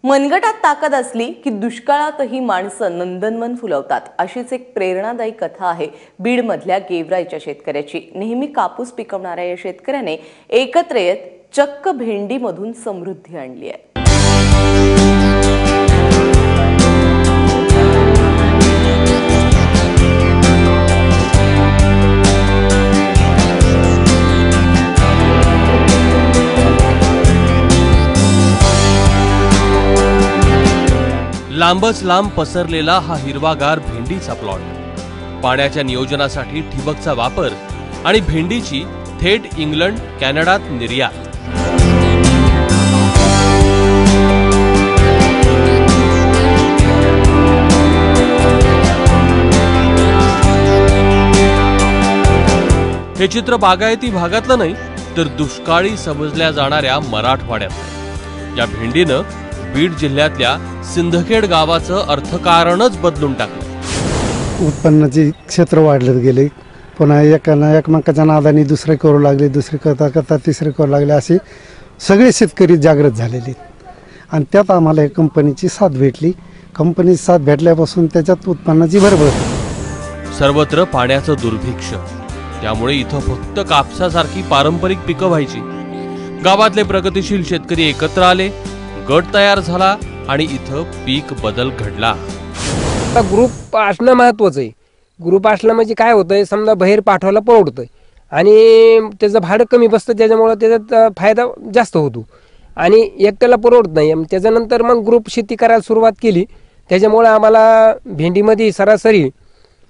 मनगटात ताकद असली की दुष्काळातही माणसं नंदनवन फुलवतात। अशीच एक प्रेरणादायी कथा आहे बीडमधल्या गेवराईच्या शेतकऱ्याची। नेहमी कापूस पिकवणाऱ्या या शेतकऱ्याने एकत्र येत चक्क भेंडीमधून समृद्धी आणली आहे। लांबच लांब पसरलेला हा हिरवागार भेंडीचा प्लॉट, पाण्याच्या नियोजनासाठी ठिबकचा वापर आणि भेंडीची थेट इंग्लंड कॅनडात निर्यात। हे चित्र बागायती भागातलं नाही तर दुष्काळी समजल्या जाणाऱ्या मराठवाड्यात। या भेंडीनं बीड जिल्ह्यातल्या सिंदखेड गावाचं अर्थकारणच बदलून टाकलं। उत्पन्नाचे क्षेत्र वाढले गेले, पुन्हा एकमेकाच्या नादाने दुसरे करू लागले, दुसरे करता करता तिसरे करू लागले, असे सगळे शेतकरी जागृत झालेले। आणि त्यात आम्हाला कंपनीची साथ भेटली। कंपनीची साथ भेटल्यापासून त्याच्यात उत्पन्नाची भरभर। सर्वत्र पाण्याचं दुर्भिक्ष, त्यामुळे इथं फक्त कापसासारखी पारंपरिक पिकं व्हायची। गावातले प्रगतिशील शेतकरी एकत्र आले, गट तयार झाला आणि इथं पीक बदल घडला। ग्रुप असणं महत्वाचं आहे। ग्रुप असलं म्हणजे काय होतंय, समजा बाहेर पाठवायला परवडतंय आणि त्याचं भाडं कमी बसतं, त्याच्यामुळे त्याच्यात फायदा जास्त होतो आणि एकट्याला परवडत नाही। त्याच्यानंतर मग ग्रुप शेती करायला सुरुवात केली, त्याच्यामुळे आम्हाला भेंडीमध्ये सरासरी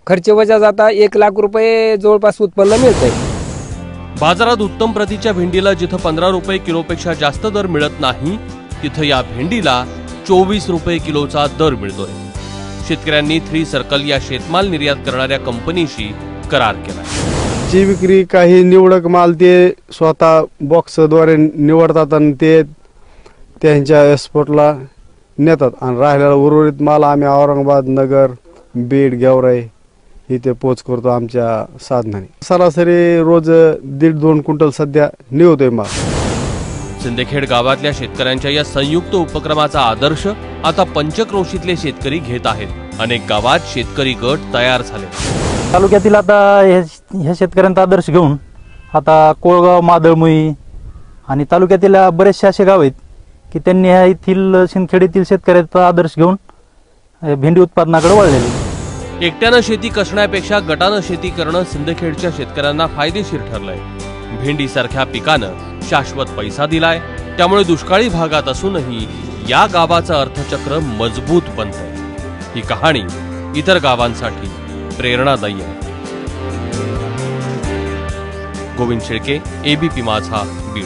खर्च वजा जाता 1 लाख रुपये जवळपास उत्पन्न मिळतंय। बाजारात उत्तम प्रतीच्या भेंडीला जिथं 15 रुपये किलोपेक्षा जास्त दर मिळत नाही, तिथं या भेंडीला 24 रुपये किलोचा दर मिळतोय। शेतकऱ्यांनी 3 सर्कल या शेतमाल निर्यात करणाऱ्या कंपनीशी करार केला। जी विक्री काही निवडक माल ते स्वतः बॉक्सद्वारे निवडतात आणि ते त्यांच्या एक्सपोर्टला नेतात आणि राहिलेला उर्वरित माल आम्ही औरंगाबाद, नगर, बीड, गेवराई इथे पोच करतो आमच्या साधनाने। सरासरी रोज 1.5-2 क्विंटल सध्या निघतोय माल। सिंदखेड गावातल्या शेतकऱ्यांच्या या संयुक्त उपक्रमाचा आदर्श आता पंचक्रोशीतले शेतकरी घेत आहेत। अनेक गावात शेतकरी गट तयार झाले। तालुक्यातील आता ह्या शेतकऱ्यांचा आदर्श घेऊन आता कोळगाव, मादळमुई आणि तालुक्यातील बरेचसे असे गाव आहेत की त्यांनी ह्या येथील सिंदखेड येथील शेतकऱ्याचा आदर्श घेऊन भेंडी उत्पादनाकडे वळलेले। एकट्यानं शेती कसण्यापेक्षा गटानं शेती करणं सिंदखेडच्या शेतकऱ्यांना फायदेशीर ठरलंय। भेंडीसारख्या पिकानं शाश्वत पैसा दिलाय, त्यामुळे दुष्काळी भागात असूनही या गावाचं अर्थचक्र मजबूत बनतंय। ही कहाणी इतर गावांसाठी प्रेरणादायी आहे। गोविंद शेळके, एबीपी माझा, बीड।